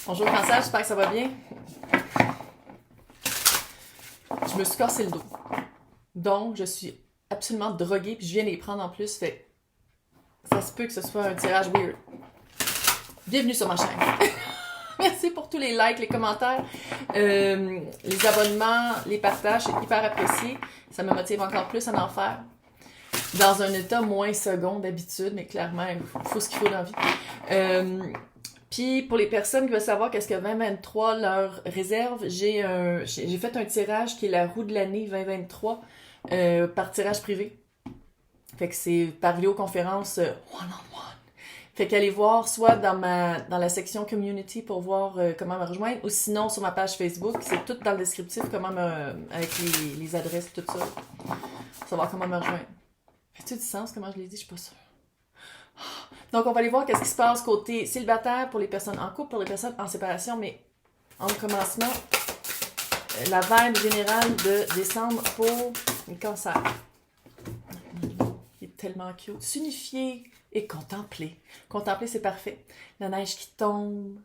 Bonjour Cancer, j'espère que ça va bien. Je me suis cassé le dos. Donc, je suis absolument droguée, puis je viens de les prendre en plus, fait ça se peut que ce soit un tirage weird. Bienvenue sur ma chaîne. Merci pour tous les likes, les commentaires, les abonnements, les partages, c'est hyper apprécié. Ça me motive encore plus à en faire. Dans un état moins second d'habitude, mais clairement, il faut ce qu'il faut dans la vie. Puis pour les personnes qui veulent savoir qu'est-ce que 2023 leur réserve, j'ai fait un tirage qui est la roue de l'année 2023 par tirage privé. Fait que c'est par vidéoconférence one-on-one. Fait qu'allez voir soit dans la section community pour voir comment me rejoindre, ou sinon sur ma page Facebook, c'est tout dans le descriptif avec les adresses tout ça. Pour savoir comment me rejoindre. Fait-tu du sens comment je l'ai dit? Je suis pas sûre. Donc, on va aller voir qu'est-ce qui se passe côté célibataire pour les personnes en couple, pour les personnes en séparation, mais en commencement, la vibe générale de décembre pour les cancers. Il est tellement cute. S'unifier et contempler. Contempler, c'est parfait. La neige qui tombe,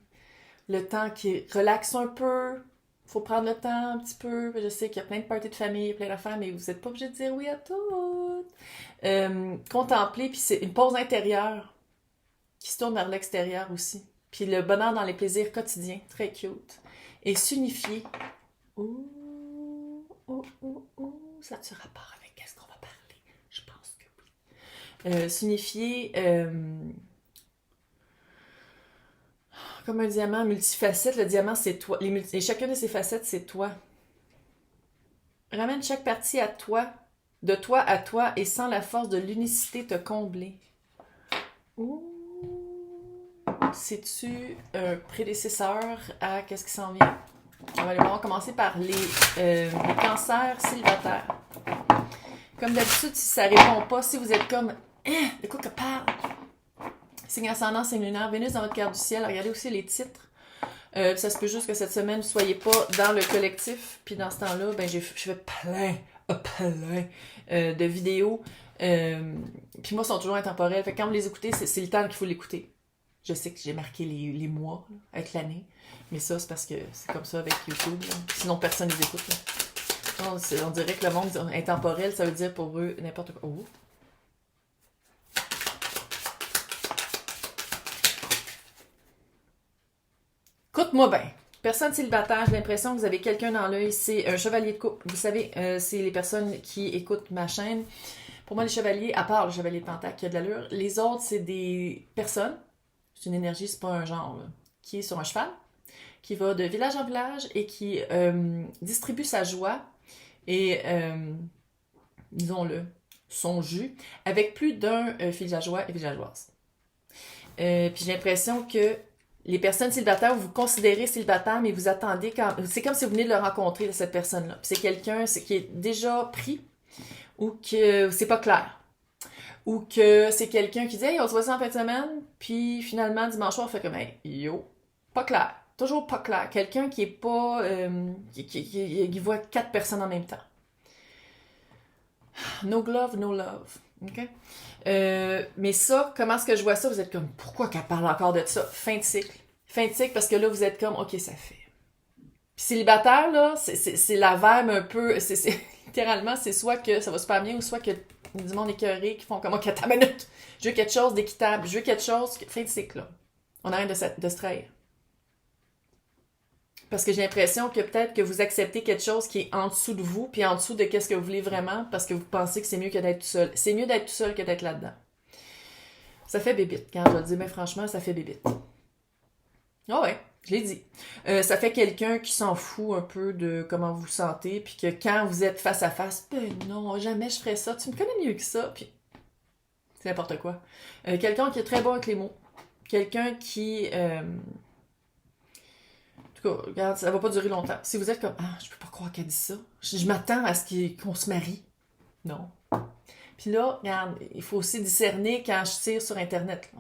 le temps qui relaxe un peu. Faut prendre le temps un petit peu. Je sais qu'il y a plein de parties de famille, plein d'affaires, mais vous n'êtes pas obligé de dire oui à tout. Contempler, puis c'est une pause intérieure qui se tourne vers l'extérieur aussi. Puis le bonheur dans les plaisirs quotidiens, très cute. Et s'unifier. Ouh, ouh, ouh, ouh. Ça a-tu rapport avec qu'est-ce qu'on va parler? Je pense que oui. S'unifier comme un diamant multifacette. Le diamant, c'est toi. Et chacune de ces facettes, c'est toi. Ramène chaque partie à toi, de toi à toi, et sans la force de l'unicité te combler. Ouh. C'est-tu un prédécesseur à qu'est-ce qui s'en vient? On va aller voir. Commencer par les cancers célibataires. Comme d'habitude, si ça répond pas, si vous êtes comme de quoi que parle? Signe ascendant, signe lunaire, Vénus dans votre carte du ciel. Regardez aussi les titres. Ça se peut juste que cette semaine, vous ne soyez pas dans le collectif. Puis dans ce temps-là, ben, je fais plein de vidéos. Puis moi, ils sont toujours intemporels. Fait que quand vous les écoutez, c'est le temps qu'il faut l'écouter. Je sais que j'ai marqué les mois là, avec l'année. Mais ça, c'est parce que c'est comme ça avec YouTube. Là. Sinon, personne ne les écoute. Là. Non, on dirait que le monde intemporel, ça veut dire pour eux n'importe quoi. Oh. Écoute-moi bien. Personne célibataire, j'ai l'impression que vous avez quelqu'un dans l'œil. C'est un chevalier de coupe. Vous savez, c'est les personnes qui écoutent ma chaîne. Pour moi, les chevaliers, à part le chevalier de Pentacle qui a de l'allure, les autres, c'est des personnes. C'est une énergie, c'est pas un genre, là, qui est sur un cheval, qui va de village en village et qui distribue sa joie et, disons-le, son jus avec plus d'un villageois et villageoise. Puis j'ai l'impression que les personnes célibataires, vous considérez célibataire, mais vous attendez quand... C'est comme si vous venez de le rencontrer, cette personne-là. Puis c'est quelqu'un qui est déjà pris ou que c'est pas clair. Ou que c'est quelqu'un qui dit « Hey, on se voit ça en fin de semaine », puis finalement, dimanche soir, on fait comme « Hey, yo, pas clair. » Toujours pas clair. Quelqu'un qui est pas... qui voit 4 personnes en même temps. No glove, no love. OK? Mais ça, comment est-ce que je vois ça? Vous êtes comme, pourquoi qu'elle parle encore de ça? Fin de cycle. Fin de cycle, parce que là, vous êtes comme, OK, ça fait. Puis célibataire, là, c'est la verbe un peu... littéralement, c'est soit que ça va super bien ou soit que du monde écœuré qui font comme, OK, attends une minute. Je veux quelque chose d'équitable. Je veux quelque chose... Fin de cycle, là. On arrête de se trahir. Parce que j'ai l'impression que peut-être que vous acceptez quelque chose qui est en dessous de vous, puis en dessous de qu'est-ce que vous voulez vraiment, parce que vous pensez que c'est mieux que d'être tout seul. C'est mieux d'être tout seul que d'être là-dedans. Ça fait bébite, quand je le dis, mais franchement, ça fait bébite. Ah ouais, je l'ai dit. Ça fait quelqu'un qui s'en fout un peu de comment vous vous sentez, puis que quand vous êtes face à face, ben non, jamais je ferais ça, tu me connais mieux que ça, puis c'est n'importe quoi. Quelqu'un qui est très bon avec les mots. Quelqu'un qui... En tout cas, regarde, ça va pas durer longtemps. Si vous êtes comme, ah, je peux pas croire qu'elle dit ça. Je m'attends à ce qu'on se marie. Non. Puis là, regarde, il faut aussi discerner quand je tire sur Internet. Là.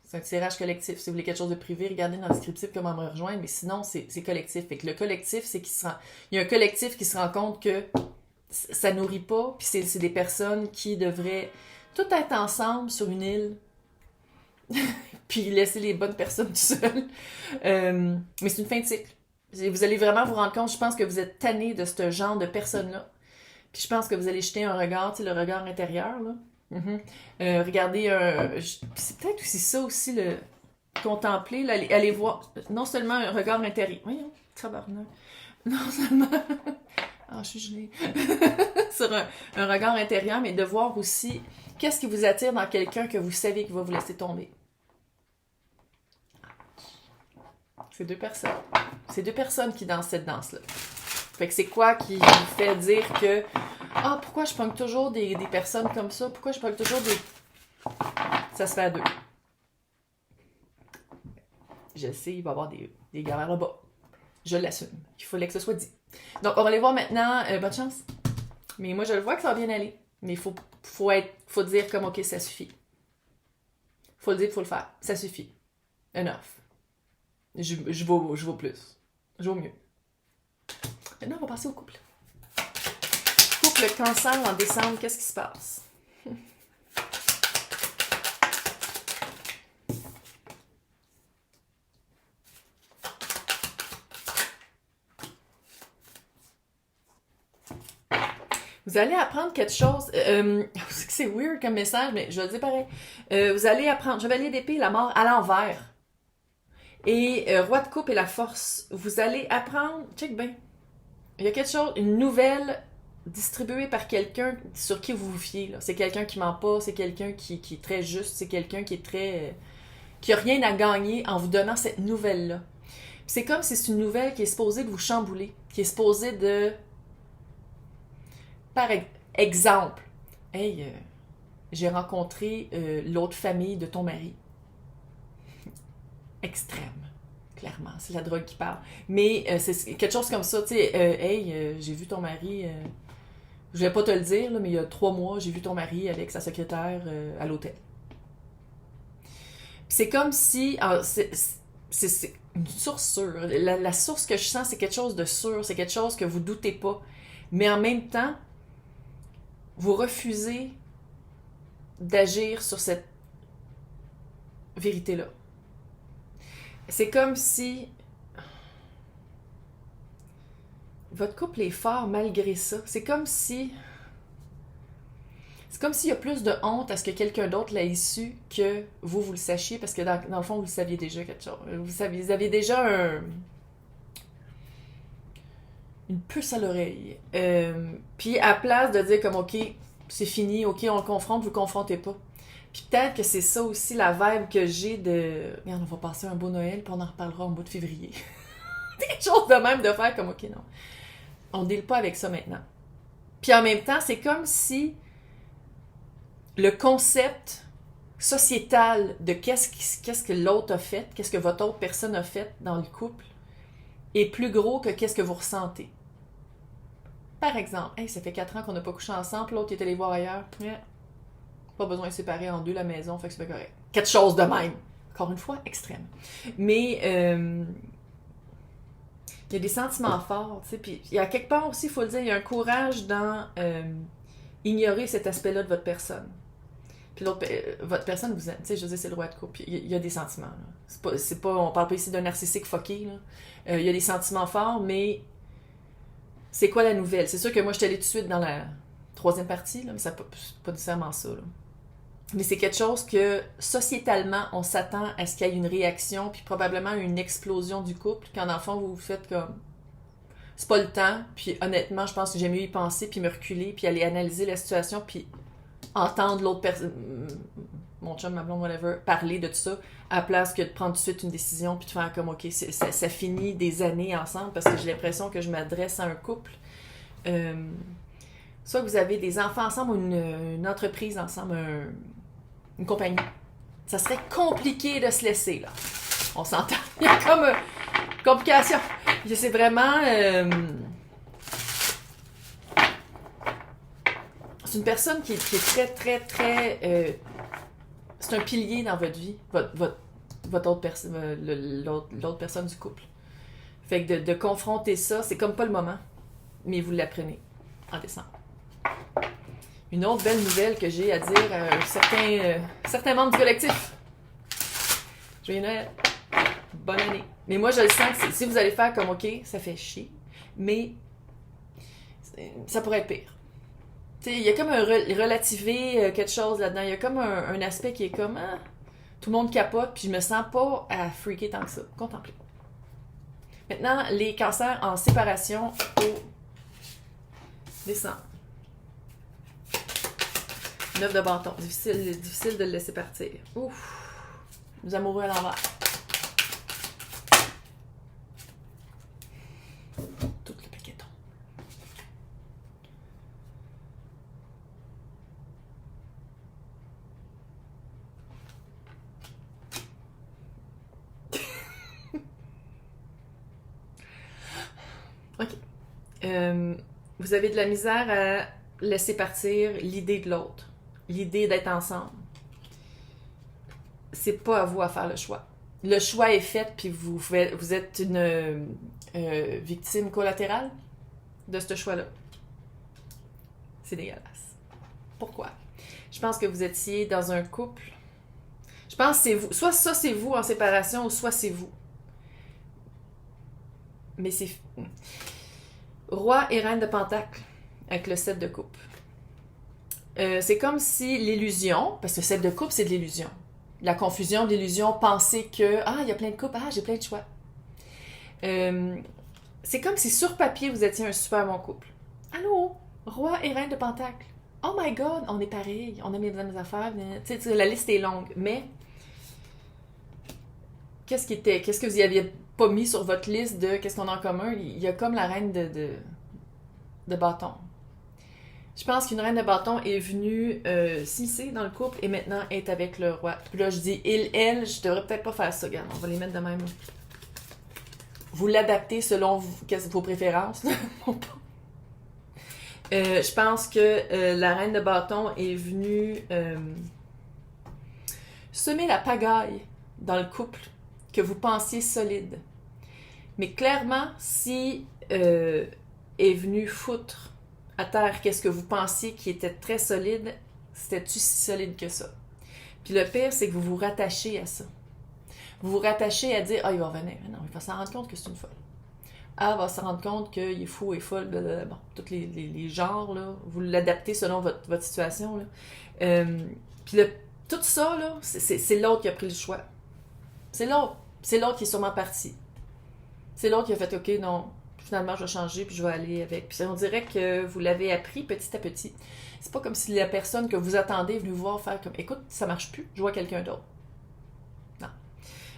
C'est un tirage collectif. Si vous voulez quelque chose de privé, regardez dans le descriptif comment me rejoindre. Mais sinon, c'est collectif. Fait que le collectif, c'est il y a un collectif qui se rend compte que ça nourrit pas. Puis c'est des personnes qui devraient tout être ensemble sur une île. puis laisser les bonnes personnes tout seules. Mais c'est une fin de cycle. Vous allez vraiment vous rendre compte, je pense que vous êtes tanné de ce genre de personnes-là. Puis je pense que vous allez jeter un regard, tu sais, le regard intérieur, là. Regardez c'est peut-être aussi ça aussi, le contempler, là, aller voir, non seulement un regard intérieur. Voyons, tabarnak. Non seulement... Ah, je suis gelée. Sur un regard intérieur, mais de voir aussi qu'est-ce qui vous attire dans quelqu'un que vous savez qui va vous laisser tomber. C'est deux personnes. C'est deux personnes qui dansent cette danse-là. Fait que c'est quoi qui vous fait dire que ah, pourquoi je pogne toujours des personnes comme ça? Pourquoi je pogne toujours des... Ça se fait à deux. Je sais, il va y avoir des galères là-bas. Je l'assume. Il fallait que ce soit dit. Donc, on va aller voir maintenant. Bonne chance. Mais moi, je le vois que ça va bien aller. Mais il faut dire comme, OK, ça suffit. Faut le dire, faut le faire. Ça suffit. Enough. Je vaux plus. Je vaux mieux. Maintenant, on va passer au couple. Couple Cancer en décembre, qu'est-ce qui se passe? Vous allez apprendre quelque chose. C'est weird comme message, mais je vais le dire pareil. Vous allez apprendre. Chevalier d'épée, la mort à l'envers. Et roi de coupe et la force. Vous allez apprendre. Check bien. Il y a quelque chose, une nouvelle distribuée par quelqu'un sur qui vous vous fiez. Là. C'est quelqu'un qui ment pas, c'est quelqu'un qui est très juste, c'est quelqu'un qui est très. Qui a rien à gagner en vous donnant cette nouvelle-là. C'est comme si c'est une nouvelle qui est supposée de vous chambouler, qui est supposée de. Par exemple, hey, j'ai rencontré l'autre famille de ton mari. Extrême, clairement, c'est la drogue qui parle. Mais c'est quelque chose comme ça, tu sais, hey, j'ai vu ton mari, je vais pas te le dire, là, mais il y a 3 mois, j'ai vu ton mari avec sa secrétaire à l'hôtel. C'est comme si, c'est une source sûre. La source que je sens, c'est quelque chose de sûr, c'est quelque chose que vous doutez pas. Mais en même temps, vous refusez d'agir sur cette vérité-là. C'est comme si votre couple est fort malgré ça. C'est comme si... C'est comme s'il y a plus de honte à ce que quelqu'un d'autre l'ait su que vous le sachiez, parce que dans le fond, vous le saviez déjà quelque chose. Vous aviez déjà une puce à l'oreille. Puis à place de dire comme, OK, c'est fini, OK, on le confronte, vous le confrontez pas. Puis peut-être que c'est ça aussi la vibe que j'ai de... Regarde, on va passer un beau Noël, puis on en reparlera au mois de février. Quelque chose de même de faire comme, OK, non. On ne deal pas avec ça maintenant. Puis en même temps, c'est comme si le concept sociétal de qu'est-ce que l'autre a fait, qu'est-ce que votre autre personne a fait dans le couple, est plus gros que qu'est-ce que vous ressentez. Par exemple, hey, ça fait 4 ans qu'on n'a pas couché ensemble, l'autre est allé voir ailleurs. Pas besoin de séparer en deux la maison, fait que c'est pas correct. Quelque chose de même. Encore une fois, extrême. Mais il y a des sentiments forts, tu sais, puis il y a quelque part aussi, il faut le dire, il y a un courage dans ignorer cet aspect-là de votre personne. Puis votre personne, vous, tu sais, je veux dire, c'est le roi de coupe. Il y a des sentiments, là. C'est pas, on parle pas ici d'un narcissique fucké, là. Il y a des sentiments forts, mais c'est quoi la nouvelle? C'est sûr que moi, je suis allée tout de suite dans la 3e partie, là, mais c'est pas nécessairement ça, là. Mais c'est quelque chose que, sociétalement, on s'attend à ce qu'il y ait une réaction, puis probablement une explosion du couple, quand dans le fond, vous vous faites comme... C'est pas le temps, puis honnêtement, je pense que j'aime mieux y penser, puis me reculer, puis aller analyser la situation, puis entendre l'autre personne, mon chum, ma blonde, whatever, parler de tout ça, à la place que de prendre tout de suite une décision, puis de faire comme, OK, ça finit des années ensemble, parce que j'ai l'impression que je m'adresse à un couple... soit que vous avez des enfants ensemble ou une entreprise ensemble, une compagnie. Ça serait compliqué de se laisser, là. On s'entend. Il y a comme complication. C'est vraiment... c'est une personne qui est très, très, très... c'est un pilier dans votre vie, votre autre personne, l'autre personne du couple. Fait que de confronter ça, c'est comme pas le moment, mais vous l'apprenez en décembre. Une autre belle nouvelle que j'ai à dire à certains membres du collectif. Joyeux Noël! Bonne année! Mais moi, je le sens que si vous allez faire comme, OK, ça fait chier, mais ça pourrait être pire. Tu sais, il y a comme un relativer quelque chose là-dedans. Il y a comme un aspect qui est comme, ah, tout le monde capote, puis je me sens pas à freaker tant que ça. Contemplez. Maintenant, les cancers en séparation au décembre. 9 de bâton. Difficile de le laisser partir. Ouf. Les amoureux à l'envers. Tout le paqueton. OK. Vous avez de la misère à laisser partir l'idée de l'autre. L'idée d'être ensemble. C'est pas à vous à faire le choix. Le choix est fait, puis vous êtes une victime collatérale de ce choix-là. C'est dégueulasse. Pourquoi? Je pense que vous étiez dans un couple. Je pense que c'est vous. Soit ça, c'est vous en séparation, ou soit c'est vous. Mais c'est... Roi et reine de Pentacle, avec le 7 de coupe. C'est comme si l'illusion, parce que 7 de coupe, c'est de l'illusion. La confusion de l'illusion, penser que, ah, il y a plein de coupes, ah, j'ai plein de choix. C'est comme si sur papier, vous étiez un super bon couple. Allô? Roi et reine de Pentacle. Oh my God, on est pareil, on aime les mêmes affaires. Tu sais, la liste est longue, mais qu'est-ce que vous y aviez pas mis sur votre liste de qu'est-ce qu'on a en commun? Il y a comme la reine de bâton. Je pense qu'une reine de bâton est venue s'immiscer dans le couple et maintenant est avec le roi. Puis là, je dis il, elle, je devrais peut-être pas faire ça. Regarde, on va les mettre de même. Vous l'adaptez selon vos préférences. Je pense que la reine de bâton est venue semer la pagaille dans le couple que vous pensiez solide. Mais clairement, si est venue foutre à terre qu'est-ce que vous pensiez qui était très solide, c'était-tu si solide que ça? Puis le pire, c'est que vous vous rattachez à ça. Vous vous rattachez à dire « Ah, il va revenir. » Non, il va s'en rendre compte que c'est une folle. Ah, il va se rendre compte qu'il est fou et folle. Blablabla. Bon, tous les genres, là, vous l'adaptez selon votre situation. Là. Puis tout ça, là, c'est l'autre qui a pris le choix. C'est l'autre. C'est l'autre qui est sûrement parti. C'est l'autre qui a fait « OK, non, finalement, je vais changer, puis je vais aller avec. » Puis on dirait que vous l'avez appris petit à petit. C'est pas comme si la personne que vous attendez est venue vous voir faire comme « Écoute, ça marche plus, je vois quelqu'un d'autre. » Non.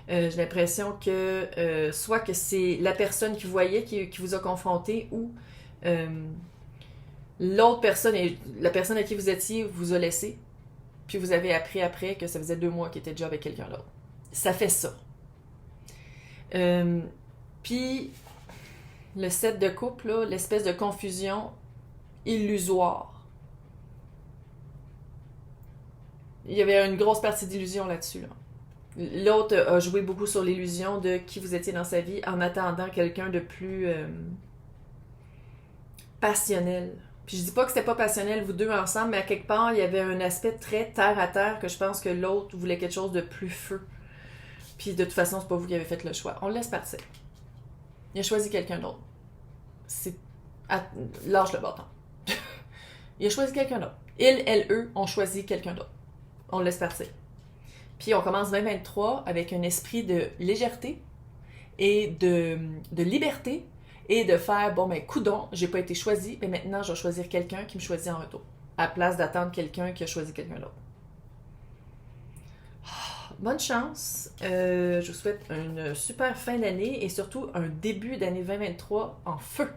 J'ai l'impression que soit que c'est la personne qui vous voyait qui vous a confronté ou l'autre personne, la personne à qui vous étiez, vous a laissé, puis vous avez appris après que ça faisait 2 mois qu'il était déjà avec quelqu'un d'autre. Ça fait ça. Puis le 7 de coupe, là, l'espèce de confusion illusoire. Il y avait une grosse partie d'illusion là-dessus. Là. L'autre a joué beaucoup sur l'illusion de qui vous étiez dans sa vie en attendant quelqu'un de plus passionnel. Puis je dis pas que c'était pas passionnel, vous deux ensemble, mais à quelque part, il y avait un aspect très terre à terre que je pense que l'autre voulait quelque chose de plus feu. Puis de toute façon, c'est pas vous qui avez fait le choix. On le laisse partir. Il a choisi quelqu'un d'autre. Lâche le bâton. Il a choisi quelqu'un d'autre. Il, elle, eux ont choisi quelqu'un d'autre. On le laisse partir. Puis on commence 2023 avec un esprit de légèreté et de liberté et de faire, bon, ben, coudonc, j'ai pas été choisi, mais maintenant, je vais choisir quelqu'un qui me choisit en retour, à la place d'attendre quelqu'un qui a choisi quelqu'un d'autre. Bonne chance. Je vous souhaite une super fin d'année et surtout un début d'année 2023 en feu.